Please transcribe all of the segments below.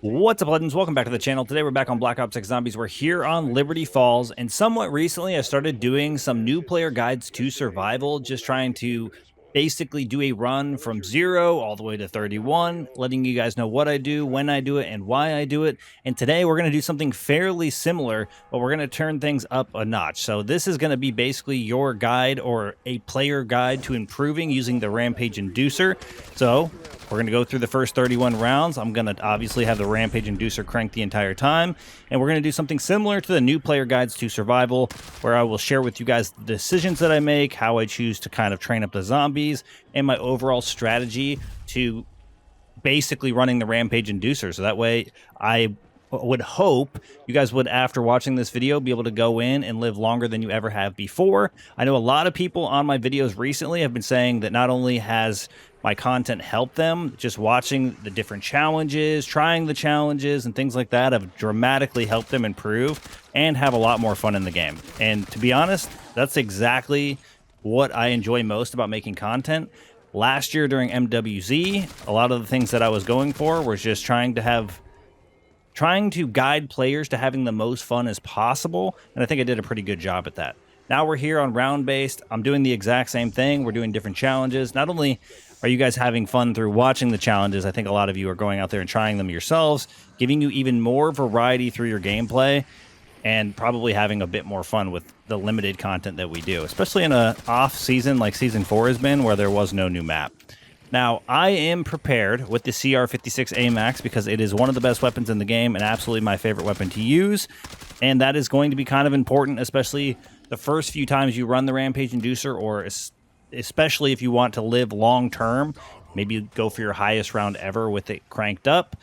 What's up, legends? Welcome back to the channel. Today we're back on Black Ops 6 Zombies. We're here on Liberty Falls, and somewhat recently I started doing some new player guides to survival, just trying to basically do a run from 0 all the way to 31, letting you guys know what I do, when I do it, and why I do it. And today we're going to do something fairly similar, but we're going to turn things up a notch. So this is going to be basically your guide or a player guide to improving using the Rampage Inducer. So we're going to go through the first 31 rounds. I'm going to obviously have the Rampage Inducer cranked the entire time. And we're going to do something similar to the new player guides to survival, where I will share with you guys the decisions that I make, how I choose to kind of train up the zombies, and my overall strategy to basically running the Rampage Inducer. So that way I would hope you guys would, after watching this video, be able to go in and live longer than you ever have before. I know a lot of people on my videos recently have been saying that not only has my content helped them, just watching the different challenges, trying the challenges, and things like that have dramatically helped them improve and have a lot more fun in the game. And to be honest, that's exactly what I enjoy most about making content. Last year during MWZ, a lot of the things that I was going for was just trying to guide players to having the most fun as possible, and I think I did a pretty good job at that. Now we're here on round-based. I'm doing the exact same thing. We're doing different challenges. Not only are you guys having fun through watching the challenges, I think a lot of you are going out there and trying them yourselves, giving you even more variety through your gameplay, and probably having a bit more fun with the limited content that we do, especially in an off-season like Season 4 has been, where there was no new map. Now, I am prepared with the CR56 AMAX because it is one of the best weapons in the game and absolutely my favorite weapon to use. And that is going to be kind of important, especially the first few times you run the Rampage Inducer, or especially if you want to live long-term, maybe go for your highest round ever with it cranked up.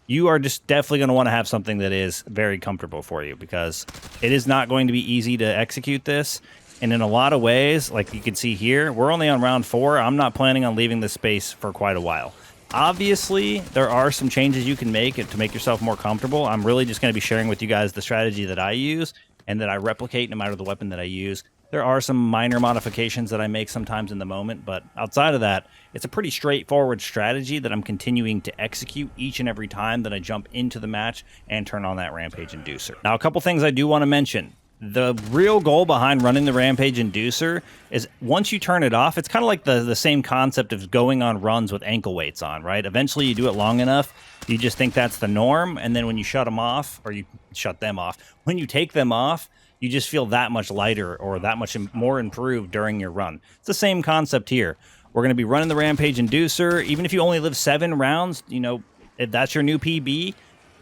You are just definitely going to want to have something that is very comfortable for you, because it is not going to be easy to execute this. And in a lot of ways, like you can see here, we're only on round 4. I'm not planning on leaving this space for quite a while. Obviously, there are some changes you can make to make yourself more comfortable. I'm really just going to be sharing with you guys the strategy that I use and that I replicate no matter the weapon that I use. There are some minor modifications that I make sometimes in the moment, but outside of that, it's a pretty straightforward strategy that I'm continuing to execute each and every time that I jump into the match and turn on that Rampage Inducer. Now, a couple things I do want to mention. The real goal behind running the Rampage Inducer is once you turn it off, it's kind of like the same concept of going on runs with ankle weights on, right? Eventually you do it long enough, you just think that's the norm, and then when you shut them off, or you shut them off, when you take them off, you just feel that much lighter or that much more improved during your run. It's the same concept here. We're going to be running the Rampage Inducer. Even if you only live 7 rounds, you know, if that's your new PB,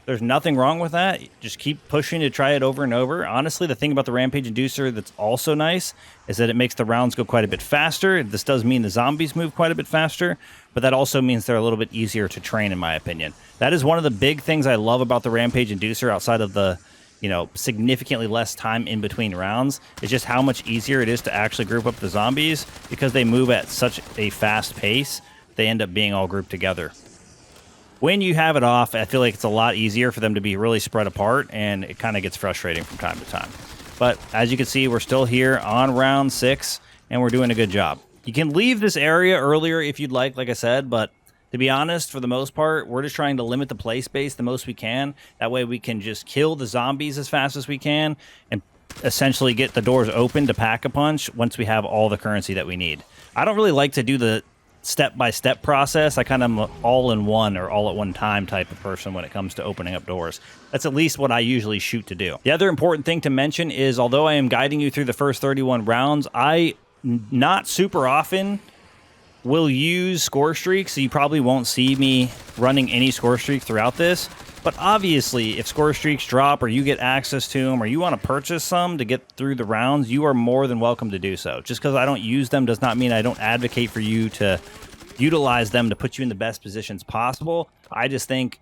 there's nothing wrong with that. Just keep pushing to try it over and over. Honestly, the thing about the Rampage Inducer that's also nice is that it makes the rounds go quite a bit faster. This does mean the zombies move quite a bit faster, but that also means they're a little bit easier to train, in my opinion. That is one of the big things I love about the Rampage Inducer, outside of the, you know, significantly less time in between rounds, is just how much easier it is to actually group up the zombies, because they move at such a fast pace. They end up being all grouped together. When you have it off, I feel like it's a lot easier for them to be really spread apart, and it kind of gets frustrating from time to time. But as you can see, we're still here on round 6, and we're doing a good job. You can leave this area earlier if you'd like I said, but to be honest, for the most part, we're just trying to limit the play space the most we can. That way we can just kill the zombies as fast as we can and essentially get the doors open to pack a punch once we have all the currency that we need. I don't really like to do the step-by-step process. I kind of am all-in-one or all-at-one-time type of person when it comes to opening up doors. That's at least what I usually shoot to do. The other important thing to mention is, although I am guiding you through the first 31 rounds, I not super often will use score streaks, so you probably won't see me running any score streaks throughout this. But obviously, if score streaks drop, or you get access to them, or you want to purchase some to get through the rounds, you are more than welcome to do so. Just because I don't use them does not mean I don't advocate for you to utilize them to put you in the best positions possible. I just think,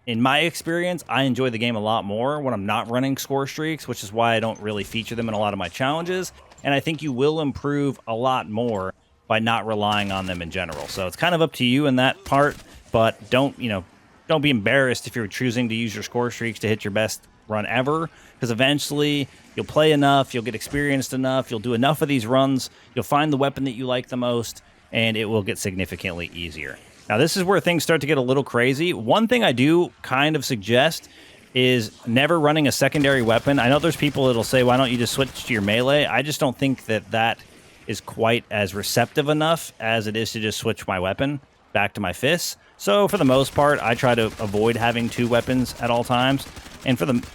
in my experience, I enjoy the game a lot more when I'm not running score streaks, which is why I don't really feature them in a lot of my challenges. And I think you will improve a lot more by not relying on them in general. So it's kind of up to you in that part, but don't be embarrassed if you're choosing to use your score streaks to hit your best run ever, because eventually you'll play enough, you'll get experienced enough, you'll do enough of these runs, you'll find the weapon that you like the most, and it will get significantly easier. Now, this is where things start to get a little crazy. One thing I do kind of suggest is never running a secondary weapon. I know there's people that'll say, why don't you just switch to your melee? I just don't think that that is quite as receptive enough as it is to just switch my weapon back to my fists. So for the most part, I try to avoid having 2 weapons at all times. And for the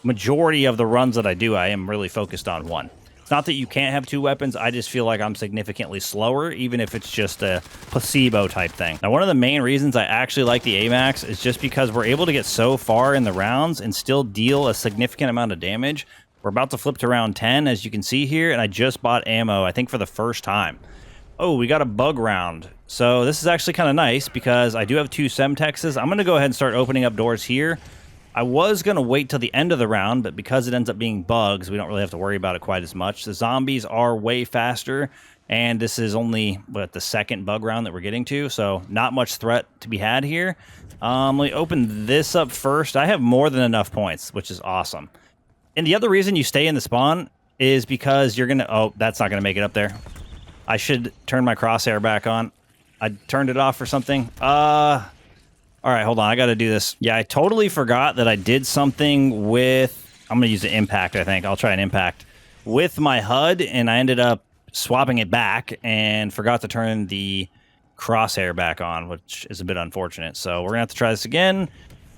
majority of the runs that I do, I am really focused on 1. It's not that you can't have 2 weapons, I just feel like I'm significantly slower, even if it's just a placebo type thing. Now, one of the main reasons I actually like the AMAX is just because we're able to get so far in the rounds and still deal a significant amount of damage. We're about to flip to round 10, as you can see here, and I just bought ammo, I think for the first time. Oh, we got a bug round. So this is actually kind of nice because I do have 2 Semtexes. I'm going to go ahead and start opening up doors here. I was going to wait till the end of the round, but because it ends up being bugs, we don't really have to worry about it quite as much. The zombies are way faster, and this is only, what, the second bug round that we're getting to, so not much threat to be had here. Let me open this up first. I have more than enough points, which is awesome. And the other reason you stay in the spawn is because you're going to... Oh, that's not going to make it up there. I should turn my crosshair back on. I turned it off for something. All right, hold on. I got to do this. Yeah, I totally forgot that I did something with... I'm going to use the impact, I think. I'll try an impact. With my HUD, and I ended up swapping it back and forgot to turn the crosshair back on, which is a bit unfortunate. So we're going to have to try this again.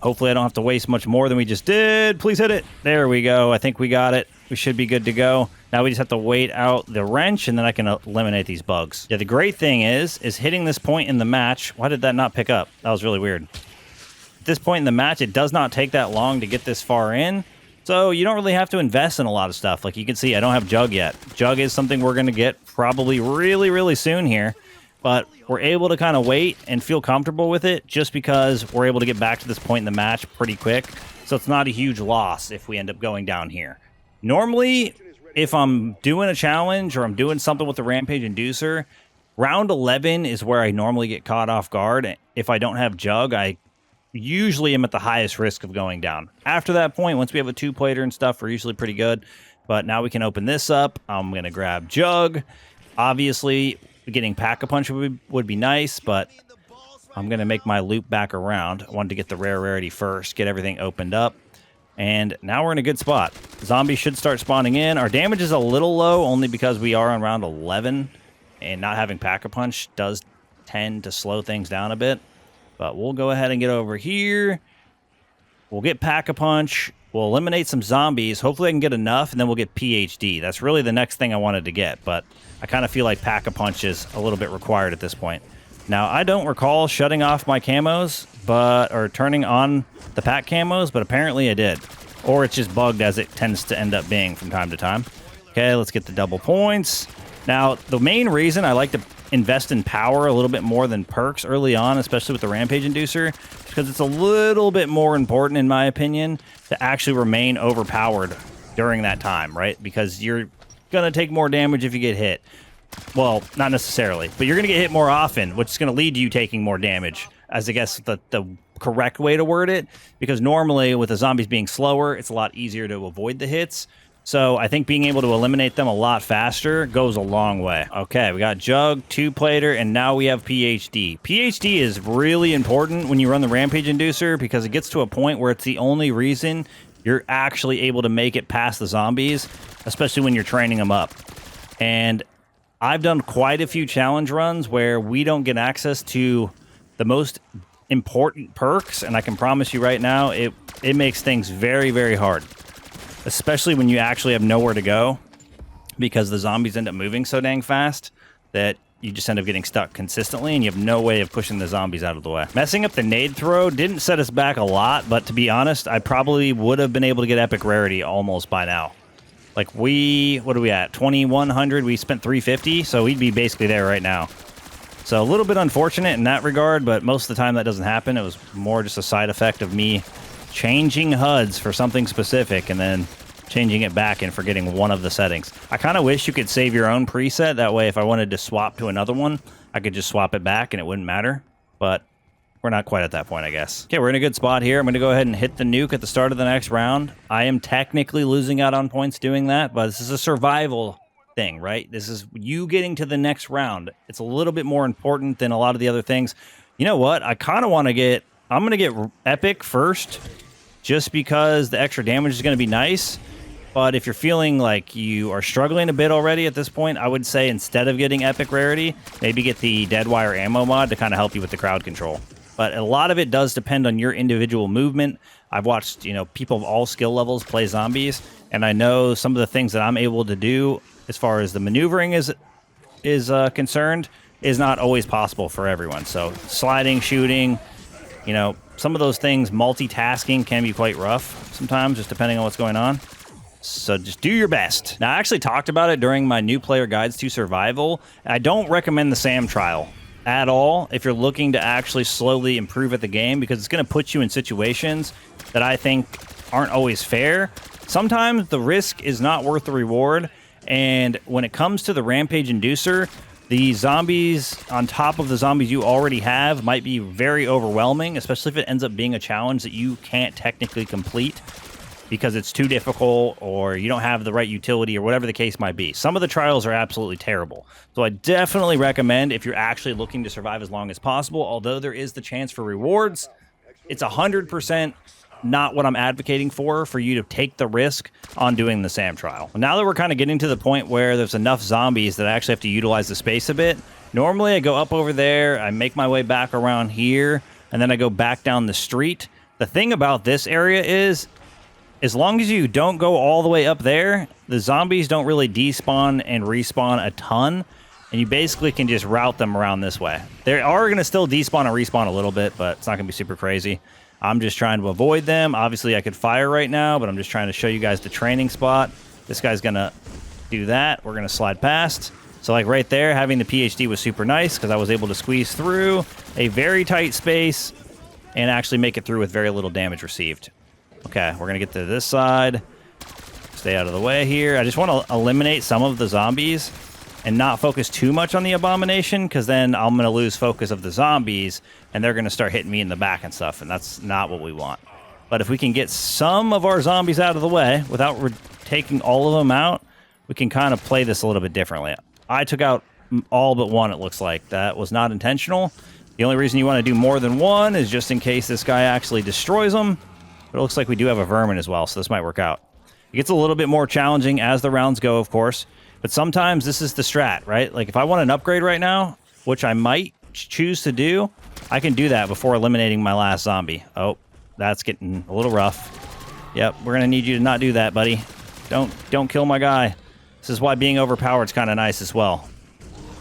Hopefully I don't have to waste much more than we just did. Please hit it. There we go. I think we got it. We should be good to go. Now we just have to wait out the wrench, and then I can eliminate these bugs. Yeah, the great thing is hitting this point in the match. Why did that not pick up? That was really weird. At this point in the match, it does not take that long to get this far in. So you don't really have to invest in a lot of stuff. Like you can see, I don't have Jug yet. Jug is something we're going to get probably really, really soon here. But we're able to kind of wait and feel comfortable with it just because we're able to get back to this point in the match pretty quick. So it's not a huge loss if we end up going down here. Normally, if I'm doing a challenge or I'm doing something with the Rampage Inducer, round 11 is where I normally get caught off guard. If I don't have Jug, I usually am at the highest risk of going down. After that point, once we have a 2-plater and stuff, we're usually pretty good. But now we can open this up. I'm going to grab Jug. Obviously, getting Pack-a-Punch would be nice, but I'm going to make my loop back around. I wanted to get the rare rarity first, get everything opened up. And now we're in a good spot. Zombies should start spawning in. Our damage is a little low, only because we are on round 11, and not having Pack-a-Punch does tend to slow things down a bit. But we'll go ahead and get over here. We'll get Pack-a-Punch. We'll eliminate some zombies. Hopefully I can get enough, and then we'll get PhD. That's really the next thing I wanted to get, but I kind of feel like Pack-a-Punch is a little bit required at this point. Now, I don't recall shutting off my camos, or turning on the pack camos, but apparently I did. Or it's just bugged, as it tends to end up being from time to time. Okay, let's get the double points. Now, the main reason I like to invest in power a little bit more than perks early on, especially with the Rampage Inducer, is because it's a little bit more important, in my opinion, to actually remain overpowered during that time, right? Because you're going to take more damage if you get hit. Well, not necessarily, but you're going to get hit more often, which is going to lead to you taking more damage, as I guess the correct way to word it, because normally with the zombies being slower, it's a lot easier to avoid the hits. So I think being able to eliminate them a lot faster goes a long way. Okay, we got Jug, 2-plater, and now we have PhD. PhD is really important when you run the Rampage Inducer because it gets to a point where it's the only reason you're actually able to make it past the zombies, especially when you're training them up. And I've done quite a few challenge runs where we don't get access to the most important perks, and I can promise you right now, it makes things very, very hard. Especially when you actually have nowhere to go, because the zombies end up moving so dang fast that you just end up getting stuck consistently, and you have no way of pushing the zombies out of the way. Messing up the nade throw didn't set us back a lot, but to be honest, I probably would have been able to get epic rarity almost by now. Like what are we at? 2100, we spent 350, so we'd be basically there right now. So a little bit unfortunate in that regard, but most of the time that doesn't happen. It was more just a side effect of me changing HUDs for something specific and then changing it back and forgetting one of the settings. I kind of wish you could save your own preset. That way, if I wanted to swap to another one, I could just swap it back and it wouldn't matter. But we're not quite at that point, I guess. Okay, we're in a good spot here. I'm going to go ahead and hit the nuke at the start of the next round. I am technically losing out on points doing that, but this is a survival thing, right? This is you getting to the next round. It's a little bit more important than a lot of the other things. You know what? I kind of want to get... I'm going to get epic first, just because the extra damage is going to be nice. But if you're feeling like you are struggling a bit already at this point, I would say instead of getting epic rarity, maybe get the Deadwire ammo mod to kind of help you with the crowd control. But a lot of it does depend on your individual movement. I've watched, people of all skill levels play zombies, and I know some of the things that I'm able to do as far as the maneuvering is concerned is not always possible for everyone. So sliding, shooting, some of those things, multitasking can be quite rough sometimes, just depending on what's going on. So just do your best. Now, I actually talked about it during my new player guides to survival. I don't recommend the SAM trial at all if you're looking to actually slowly improve at the game, because it's going to put you in situations that I think aren't always fair. Sometimes the risk is not worth the reward. And when it comes to the Rampage Inducer, the zombies on top of the zombies you already have might be very overwhelming, especially if it ends up being a challenge that you can't technically complete because it's too difficult or you don't have the right utility or whatever the case might be. Some of the trials are absolutely terrible. So I definitely recommend, if you're actually looking to survive as long as possible, although there is the chance for rewards, it's 100% not what I'm advocating for you to take the risk on doing the SAM trial. Now that we're kind of getting to the point where there's enough zombies that I actually have to utilize the space a bit, normally I go up over there, I make my way back around here, and then I go back down the street. The thing about this area is, as long as you don't go all the way up there, the zombies don't really despawn and respawn a ton, and you basically can just route them around this way. They are going to still despawn and respawn a little bit, but it's not going to be super crazy. I'm just trying to avoid them. Obviously, I could fire right now, but I'm just trying to show you guys the training spot. This guy's going to do that. We're going to slide past. So, like right there, having the PhD was super nice because I was able to squeeze through a very tight space and actually make it through with very little damage received. Okay, we're going to get to this side. Stay out of the way here. I just want to eliminate some of the zombies and not focus too much on the abomination, because then I'm going to lose focus of the zombies and they're going to start hitting me in the back and stuff, and that's not what we want. But if we can get some of our zombies out of the way without taking all of them out, we can kind of play this a little bit differently. I took out all but one, it looks like. That was not intentional. The only reason you want to do more than one is just in case this guy actually destroys them. But it looks like we do have a vermin as well, so this might work out. It gets a little bit more challenging as the rounds go, of course. But sometimes this is the strat, right? Like if I want an upgrade right now, which I might choose to do, I can do that before eliminating my last zombie. Oh, that's getting a little rough. Yep, we're going to need you to not do that, buddy. Don't kill my guy. This is why being overpowered is kind of nice as well.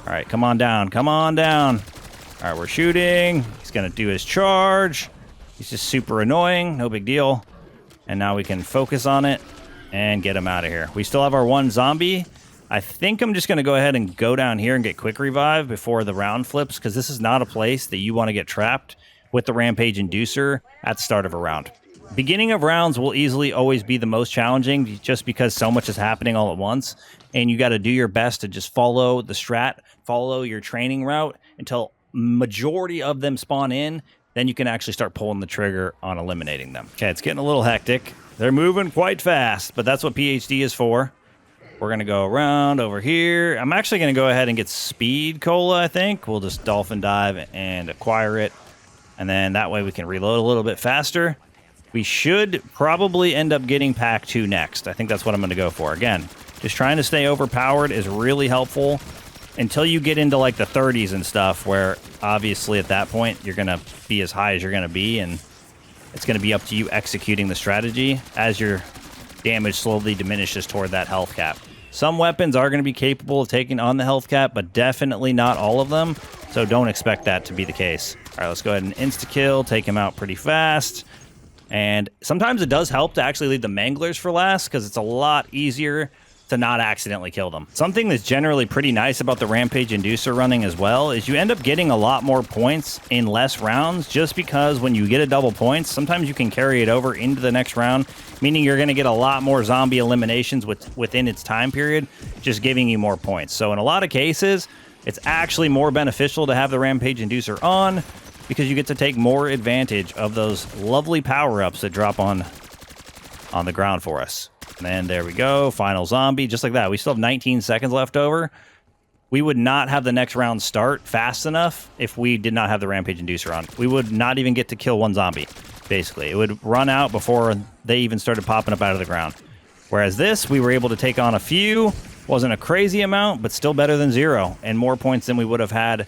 All right, come on down. Come on down. All right, we're shooting. He's going to do his charge. He's just super annoying. No big deal. And now we can focus on it and get him out of here. We still have our one zombie. I think I'm just going to go ahead and go down here and get quick revive before the round flips, because this is not a place that you want to get trapped with the Rampage Inducer at the start of a round. Beginning of rounds will easily always be the most challenging, just because so much is happening all at once, and you got to do your best to just follow the strat, follow your training route until majority of them spawn in. Then you can actually start pulling the trigger on eliminating them. Okay, it's getting a little hectic. They're moving quite fast, but that's what PhD is for. We're going to go around over here. I'm actually going to go ahead and get Speed Cola, I think. We'll just Dolphin Dive and acquire it. And then that way we can reload a little bit faster. We should probably end up getting Pack 2 next. I think that's what I'm going to go for. Again, just trying to stay overpowered is really helpful until you get into like the 30s and stuff, where obviously at that point you're going to be as high as you're going to be, and it's going to be up to you executing the strategy as your damage slowly diminishes toward that health cap. Some weapons are going to be capable of taking on the health cap, but definitely not all of them, so don't expect that to be the case. All right, let's go ahead and insta-kill, take him out pretty fast. And sometimes it does help to actually leave the manglers for last, because it's a lot easier to not accidentally kill them. Something that's generally pretty nice about the Rampage Inducer running as well is you end up getting a lot more points in less rounds, just because when you get a double points, sometimes you can carry it over into the next round, meaning you're going to get a lot more zombie eliminations within its time period, just giving you more points. So in a lot of cases, it's actually more beneficial to have the Rampage Inducer on, because you get to take more advantage of those lovely power-ups that drop on the ground for us. And then there we go, final zombie, just like that. We still have 19 seconds left over. we would not have the next round start fast enough if we did not have the Rampage Inducer on. We would not even get to kill one zombie, basically. It would run out before they even started popping up out of the ground. Whereas this, we were able to take on a few. Wasn't a crazy amount, but still better than 0, and more points than we would have had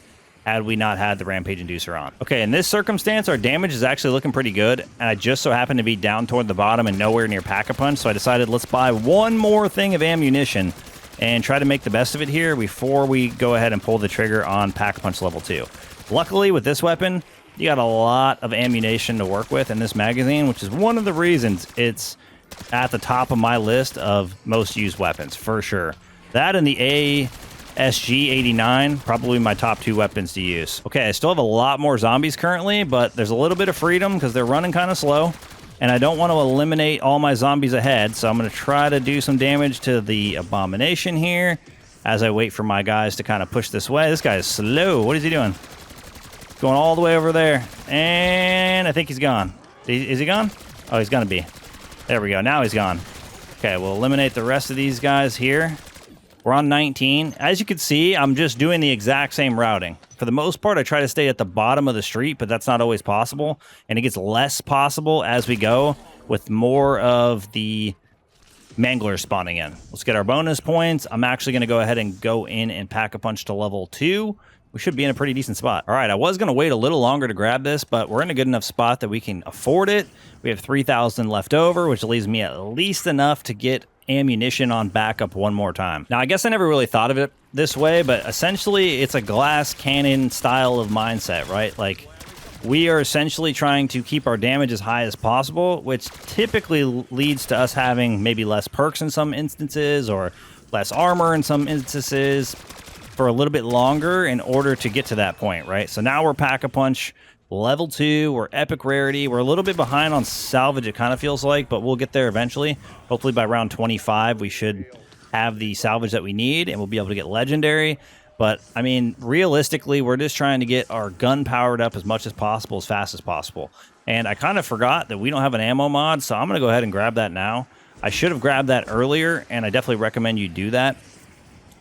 we not had the Rampage Inducer on. Okay, in this circumstance, our damage is actually looking pretty good, and I just so happened to be down toward the bottom and nowhere near Pack-a-Punch, so I decided let's buy one more thing of ammunition and try to make the best of it here before we go ahead and pull the trigger on Pack-a-Punch level 2. Luckily, with this weapon, you got a lot of ammunition to work with in this magazine, which is one of the reasons it's at the top of my list of most used weapons, for sure. That and the ASG-89, probably my top 2 weapons to use. Okay, I still have a lot more zombies currently, but there's a little bit of freedom because they're running kind of slow. And I don't want to eliminate all my zombies ahead, so I'm going to try to do some damage to the Abomination here as I wait for my guys to kind of push this way. This guy is slow. What is he doing? Going all the way over there. And I think he's gone. Is he gone? Oh, he's going to be. There we go. Now he's gone. Okay, we'll eliminate the rest of these guys here. We're on 19. As you can see, I'm just doing the exact same routing. For the most part, I try to stay at the bottom of the street, but that's not always possible. And it gets less possible as we go with more of the manglers spawning in. Let's get our bonus points. I'm actually going to go ahead and go in and Pack-a-Punch to level 2. We should be in a pretty decent spot. All right, I was going to wait a little longer to grab this, but we're in a good enough spot that we can afford it. We have 3,000 left over, which leaves me at least enough to get ammunition on backup one more time. Now, I guess I never really thought of it this way, but essentially it's a glass cannon style of mindset, right? Like, we are essentially trying to keep our damage as high as possible, which typically leads to us having maybe less perks in some instances or less armor in some instances for a little bit longer in order to get to that point, right? So now we're Pack-a-Punch level 2, we're epic rarity. We're a little bit behind on salvage, it kind of feels like, but we'll get there eventually. Hopefully by round 25, we should have the salvage that we need, and we'll be able to get legendary. But, I mean, realistically, we're just trying to get our gun powered up as much as possible, as fast as possible. And I kind of forgot that we don't have an ammo mod, so I'm going to go ahead and grab that now. I should have grabbed that earlier, and I definitely recommend you do that.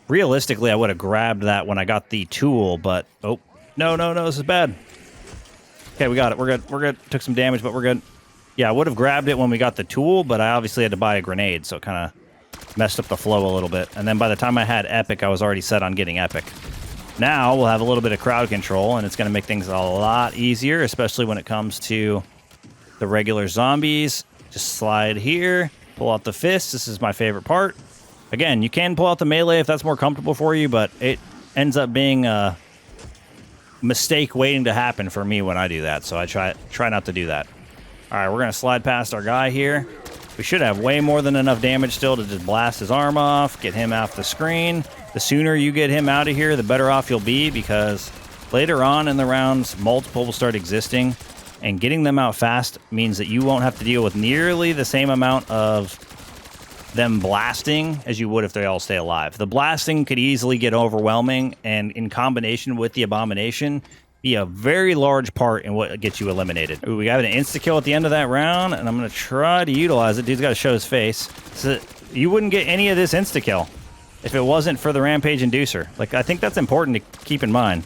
Realistically, I would have grabbed that when I got the tool, but... Oh, no, this is bad. Okay, we got it. We're good. We're good. Took some damage, but we're good. Yeah, I would have grabbed it when we got the tool, but I obviously had to buy a grenade, so it kind of messed up the flow a little bit. And then by the time I had epic, I was already set on getting epic. Now we'll have a little bit of crowd control, and it's going to make things a lot easier, especially when it comes to the regular zombies. Just slide here, pull out the fist. This is my favorite part. Again, you can pull out the melee if that's more comfortable for you, but it ends up being a mistake waiting to happen for me when I do that, so I try not to do that. All right, we're going to slide past our guy here. We should have way more than enough damage still to just blast his arm off, get him off the screen. The sooner you get him out of here, the better off you'll be, because later on in the rounds, multiple will start existing, and getting them out fast means that you won't have to deal with nearly the same amount of them blasting as you would if they all stay alive. The blasting could easily get overwhelming, and in combination with the Abomination, be a very large part in what gets you eliminated. Ooh, we got an insta-kill at the end of that round, and I'm going to try to utilize it. Dude's got to show his face. So you wouldn't get any of this insta-kill if it wasn't for the Rampage Inducer. Like, I think that's important to keep in mind.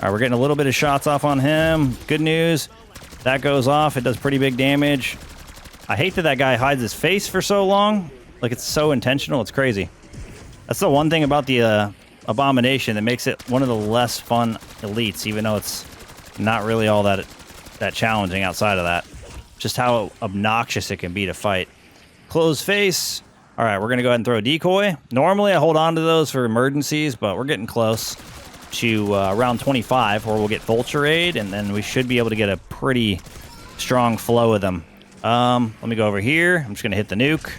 All right, we're getting a little bit of shots off on him. Good news. That goes off. It does pretty big damage. I hate that that guy hides his face for so long. Like, it's so intentional, it's crazy. That's the one thing about the Abomination that makes it one of the less fun elites, even though it's not really all that challenging outside of that. Just how obnoxious it can be to fight. Closed face. All right, we're going to go ahead and throw a decoy. Normally, I hold on to those for emergencies, but we're getting close to round 25, where we'll get Vulture Aid, and then we should be able to get a pretty strong flow of them. Let me go over here. I'm just going to hit the nuke.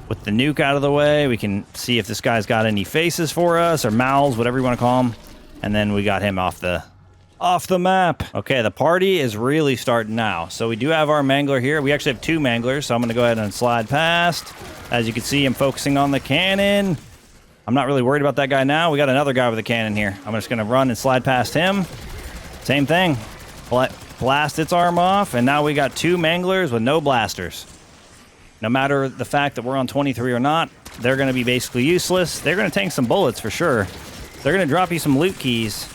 With the nuke out of the way, we can see if this guy's got any faces for us, or mouths, whatever you want to call them. And then we got him off the map. Okay, the party is really starting now. So we do have our mangler here. We actually have 2 manglers, so I'm going to go ahead and slide past. As you can see, I'm focusing on the cannon. I'm not really worried about that guy now. We got another guy with a cannon here. I'm just going to run and slide past him. Same thing. Blast its arm off, and now we got 2 manglers with no blasters. No matter the fact that we're on 23 or not, they're going to be basically useless. They're going to tank some bullets for sure, They're going to drop you some loot keys,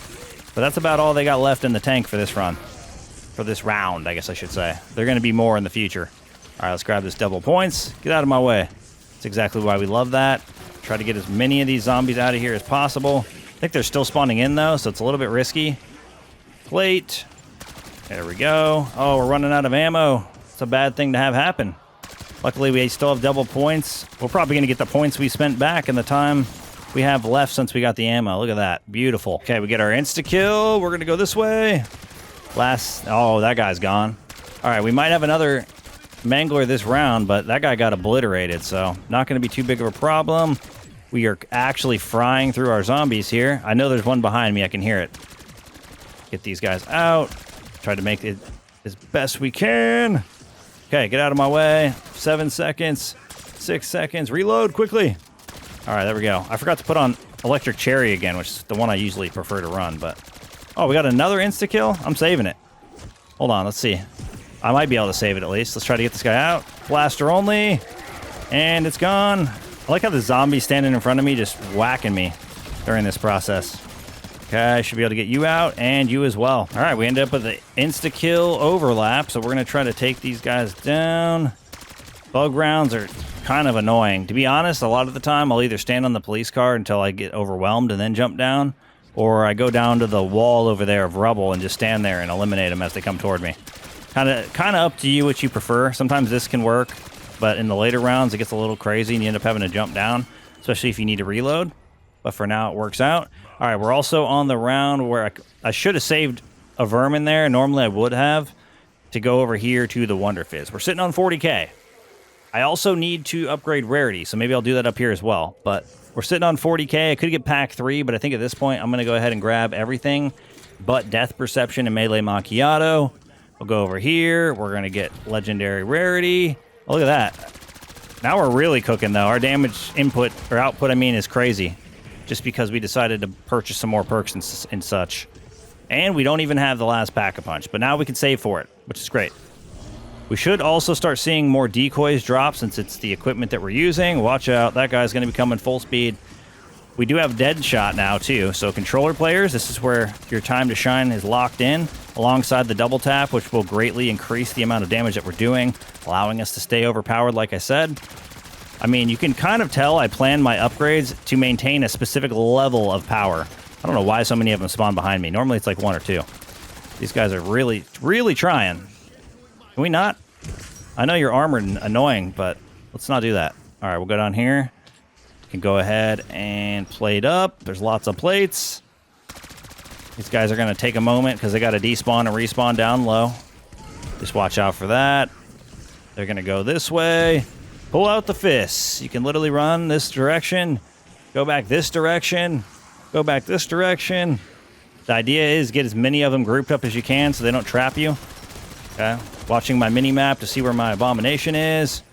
but that's about all they got left in the tank for this run. For this round, I guess I should say. They're going to be more in the future. All right, let's grab this double points. Get out of my way. That's exactly why we love that. Try to get as many of these zombies out of here as possible. I think they're still spawning in, though, so it's a little bit risky. Plate. There we go. Oh, we're running out of ammo. It's a bad thing to have happen. Luckily, we still have double points. We're probably going to get the points we spent back in the time we have left since we got the ammo. Look at that. Beautiful. Okay, we get our insta-kill. We're going to go this way. Oh, that guy's gone. All right, we might have another mangler this round, but that guy got obliterated, so not going to be too big of a problem. We are actually frying through our zombies here. I know there's one behind me. I can hear it. Get these guys out. Try to make it as best we can. Okay, get out of my way. 7 seconds. 6 seconds. Reload quickly. All right, there we go. I forgot to put on Electric Cherry again, which is the one I usually prefer to run, but... Oh, we got another insta-kill? I'm saving it. Hold on, let's see. I might be able to save it at least. Let's try to get this guy out. Blaster only. And it's gone. I like how the zombie's standing in front of me just whacking me during this process. Okay, I should be able to get you out and you as well. All right, we ended up with the insta-kill overlap, so we're going to try to take these guys down. Bug rounds are kind of annoying. To be honest, a lot of the time I'll either stand on the police car until I get overwhelmed and then jump down, or I go down to the wall over there of rubble and just stand there and eliminate them as they come toward me. Kind of up to you what you prefer. Sometimes this can work, but in the later rounds it gets a little crazy and you end up having to jump down, especially if you need to reload. But for now it works out. All right, we're also on the round where I should have saved a vermin there. Normally I would have, to go over here to the Wonder Fizz. We're sitting on 40k. I also need to upgrade rarity, so maybe I'll do that up here as well. But we're sitting on 40k. I could get pack 3, but I think at this point I'm going to go ahead and grab everything but Death Perception and Melee Macchiato. We'll go over here. We're going to get Legendary Rarity. Oh, look at that. Now we're really cooking, though. Our damage input, or output, I mean, is crazy. Just because we decided to purchase some more perks and such. And we don't even have the last Pack-a-Punch, but now we can save for it, which is great. We should also start seeing more decoys drop since it's the equipment that we're using. Watch out, that guy's going to be coming full speed. We do have Deadshot now, too. So controller players, this is where your time to shine is locked in, alongside the double tap, which will greatly increase the amount of damage that we're doing, allowing us to stay overpowered, like I said. I mean, you can kind of tell I plan my upgrades to maintain a specific level of power. I don't know why so many of them spawn behind me. Normally it's like 1 or 2. These guys are really, really trying. Can we not? I know you're armored and annoying, but let's not do that. All right, we'll go down here. We can go ahead and plate up. There's lots of plates. These guys are going to take a moment because they got to despawn and respawn down low. Just watch out for that. They're going to go this way. Pull out the fists. You can literally run this direction, go back this direction, go back this direction. The idea is get as many of them grouped up as you can so they don't trap you. Okay, watching my mini-map to see where my abomination is.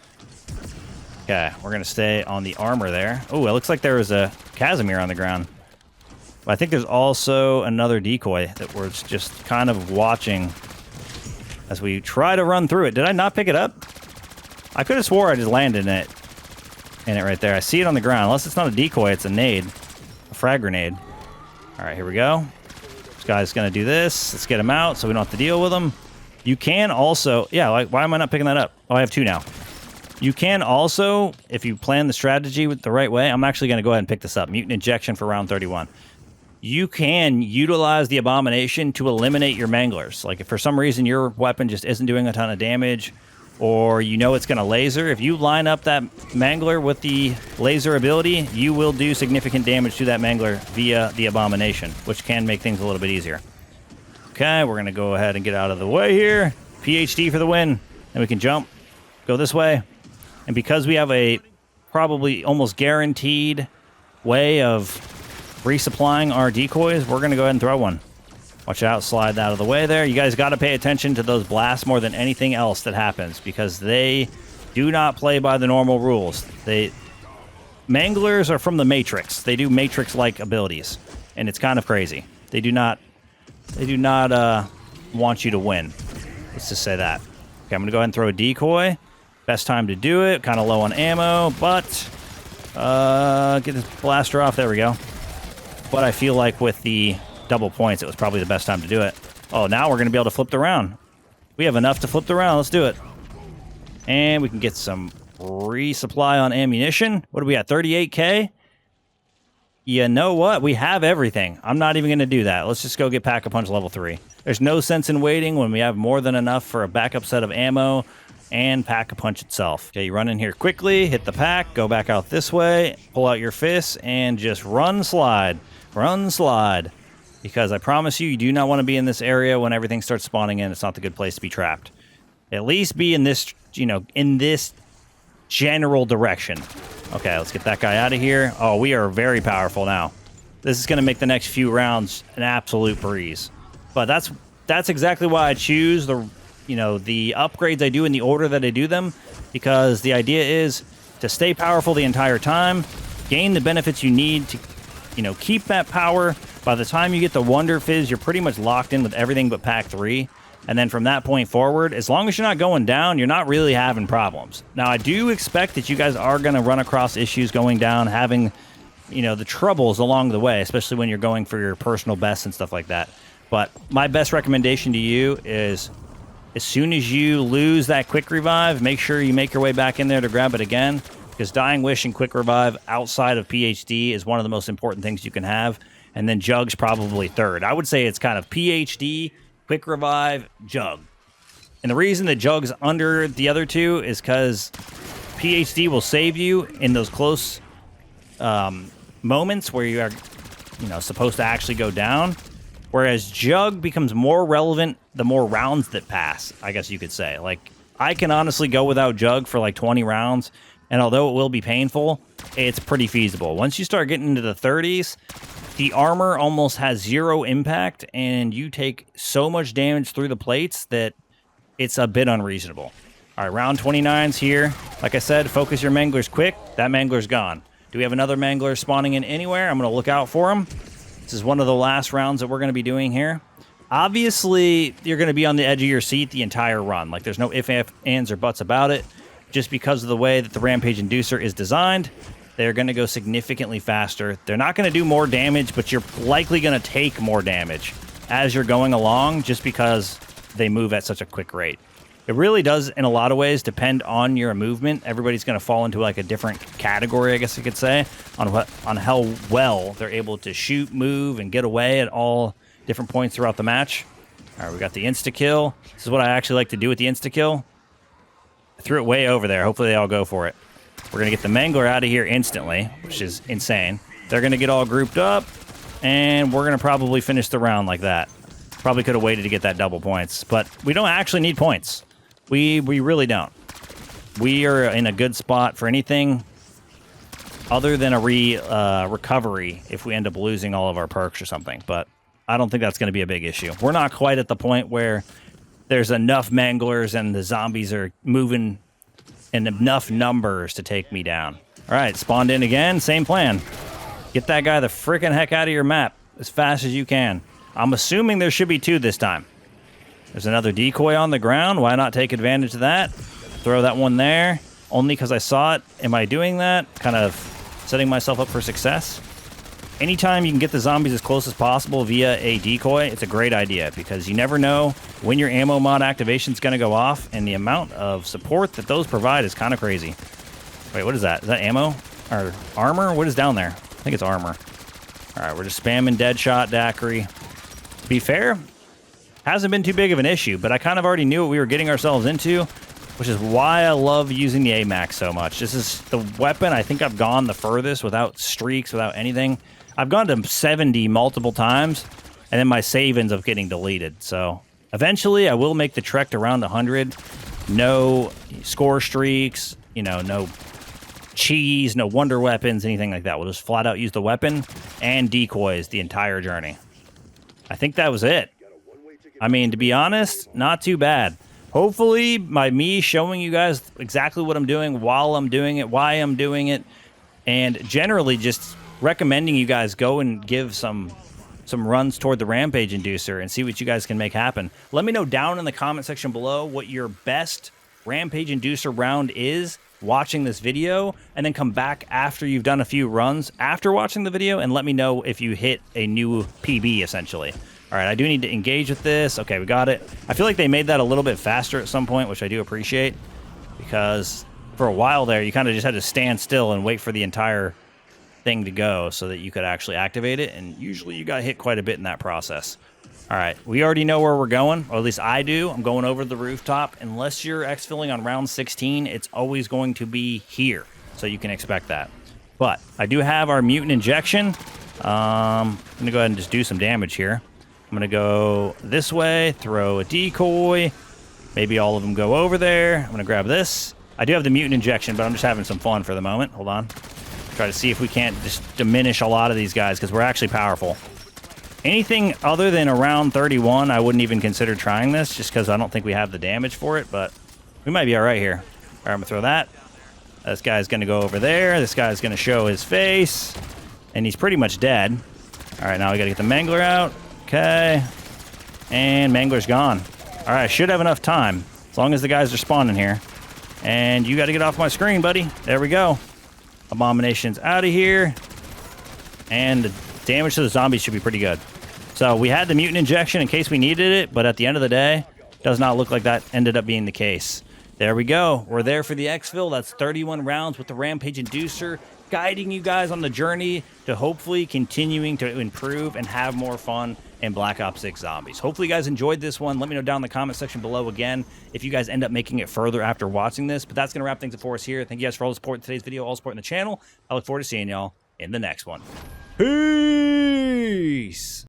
Okay, we're going to stay on the armor there. Oh, it looks like there was a Casimir on the ground. But I think there's also another decoy that we're just kind of watching as we try to run through it. Did I not pick it up? I could have swore I just landed in it right there. I see it on the ground. Unless it's not a decoy, it's a nade. A frag grenade. All right, here we go. This guy's going to do this. Let's get him out so we don't have to deal with him. You can also... Yeah, like, why am I not picking that up? Oh, I have 2 now. You can also, if you plan the strategy the right way... I'm actually going to go ahead and pick this up. Mutant Injection for round 31. You can utilize the Abomination to eliminate your Manglers. Like, if for some reason your weapon just isn't doing a ton of damage... or you know it's going to laser. If you line up that Mangler with the laser ability, you will do significant damage to that Mangler via the Abomination, which can make things a little bit easier. Okay, we're going to go ahead and get out of the way here. PhD for the win. And we can jump, go this way. And because we have a probably almost guaranteed way of resupplying our decoys, we're going to go ahead and throw one. Watch out, slide out of the way there. You guys got to pay attention to those blasts more than anything else that happens because they do not play by the normal rules. Manglers are from the Matrix. They do Matrix-like abilities, and it's kind of crazy. They do not want you to win. Let's just say that. Okay, I'm going to go ahead and throw a decoy. Best time to do it. Kind of low on ammo, but get this blaster off. There we go. But I feel like with the double points, it was probably the best time to do it. Oh, now we're going to be able to flip the round. We have enough to flip the round. Let's do it. And we can get some resupply on ammunition. What are we at, 38K? You know what? We have everything. I'm not even going to do that. Let's just go get Pack-a-Punch level 3. There's no sense in waiting when we have more than enough for a backup set of ammo and Pack-a-Punch itself. Okay, you run in here quickly, hit the pack, go back out this way, pull out your fists, and just run, slide. Run, slide. Because I promise you, you do not want to be in this area when everything starts spawning in. It's not the good place to be trapped. At least be in this, you know, in this general direction. Okay, let's get that guy out of here. Oh, we are very powerful now. This is going to make the next few rounds an absolute breeze. But that's exactly why I choose the, you know, the upgrades I do in the order that I do them, because the idea is to stay powerful the entire time, gain the benefits you need to, you know, keep that power. By the time you get the Wonder Fizz, you're pretty much locked in with everything but Pack 3. And then from that point forward, as long as you're not going down, you're not really having problems. Now, I do expect that you guys are going to run across issues going down, having, you know, the troubles along the way, especially when you're going for your personal bests and stuff like that. But my best recommendation to you is, as soon as you lose that quick revive, make sure you make your way back in there to grab it again, because Dying Wish and quick revive outside of PhD is one of the most important things you can have. And then Jug's probably third. I would say it's kind of PhD, quick revive, Jug. And the reason that Jug's under the other two is because PhD will save you in those close moments where you are, you know, supposed to actually go down. Whereas Jug becomes more relevant the more rounds that pass, I guess you could say. Like, I can honestly go without Jug for like 20 rounds, and although it will be painful, it's pretty feasible. Once you start getting into the 30s, the armor almost has zero impact, and you take so much damage through the plates that it's a bit unreasonable. All right, round 29's here. Like I said, focus your manglers quick. That mangler's gone. Do we have another mangler spawning in anywhere? I'm going to look out for him. This is one of the last rounds that we're going to be doing here. Obviously, you're going to be on the edge of your seat the entire run. Like, there's no ifs, ands, or buts about it. Just because of the way that the Rampage Inducer is designed, they're going to go significantly faster. They're not going to do more damage, but you're likely going to take more damage as you're going along just because they move at such a quick rate. It really does, in a lot of ways, depend on your movement. Everybody's going to fall into like a different category, I guess you could say, on how well they're able to shoot, move, and get away at all different points throughout the match. All right, we got the insta-kill. This is what I actually like to do with the insta-kill. I threw it way over there. Hopefully they all go for it. We're going to get the Mangler out of here instantly, which is insane. They're going to get all grouped up, and we're going to probably finish the round like that. Probably could have waited to get that double points, but we don't actually need points. We really don't. We are in a good spot for anything other than a recovery if we end up losing all of our perks or something, but I don't think that's going to be a big issue. We're not quite at the point where there's enough manglers and the zombies are moving in enough numbers to take me down. All right, spawned in again. Same plan. Get that guy the freaking heck out of your map as fast as you can. I'm assuming there should be two this time. There's another decoy on the ground. Why not take advantage of that? Throw that one there. Only because I saw it. Am I doing that? Kind of setting myself up for success. Anytime you can get the zombies as close as possible via a decoy, it's a great idea because you never know when your ammo mod activation is going to go off, and the amount of support that those provide is kind of crazy. Wait, what is that? Is that ammo? Or armor? What is down there? I think it's armor. All right, we're just spamming Deadshot, Daiquiri. To be fair, hasn't been too big of an issue, but I kind of already knew what we were getting ourselves into, which is why I love using the AMAX so much. This is the weapon I think I've gone the furthest without streaks, without anything. I've gone to 70 multiple times, and then my save ends up getting deleted. So eventually I will make the trek to around 100. No score streaks, you know, no cheese, no wonder weapons, anything like that. We'll just flat out use the weapon and decoys the entire journey. I think that was it. I mean, to be honest, not too bad. Hopefully, by me showing you guys exactly what I'm doing, while I'm doing it, why I'm doing it, and generally just recommending you guys go and give some runs toward the Rampage Inducer and see what you guys can make happen. Let me know down in the comment section below what your best Rampage Inducer round is watching this video, and then come back after you've done a few runs after watching the video and let me know if you hit a new PB, essentially. All right, I do need to engage with this. Okay, we got it. I feel like they made that a little bit faster at some point, which I do appreciate, because for a while there, you kind of just had to stand still and wait for the entire thing to go so that you could actually activate it, and usually you got hit quite a bit in that process. All right, we already know where we're going, or at least I do. I'm going over the rooftop. Unless you're exfilling on round 16, it's always going to be here, so you can expect that. But I do have our mutant injection. I'm going to go ahead and just do some damage here. I'm going to go this way, throw a decoy. Maybe all of them go over there. I'm going to grab this. I do have the mutant injection, but I'm just having some fun for the moment. Hold on. Try to see if we can't just diminish a lot of these guys, because we're actually powerful. Anything other than around 31, I wouldn't even consider trying this, just because I don't think we have the damage for it, but we might be all right here. All right, I'm going to throw that. This guy's going to go over there. This guy's going to show his face, and he's pretty much dead. All right, now we got to get the Mangler out. Okay, and Mangler's gone. All right, I should have enough time, as long as the guys are spawning here. And you got to get off my screen, buddy. There we go. Abomination's out of here. And the damage to the zombies should be pretty good. So we had the mutant injection in case we needed it, but at the end of the day, does not look like that ended up being the case. There we go. We're there for the exfil. That's 31 rounds with the Rampage Inducer, guiding you guys on the journey to hopefully continuing to improve and have more fun in Black Ops 6 Zombies. Hopefully you guys enjoyed this one. Let me know down in the comment section below again if you guys end up making it further after watching this. But that's going to wrap things up for us here. Thank you guys for all the support in today's video, all support in the channel. I look forward to seeing y'all in the next one. Peace!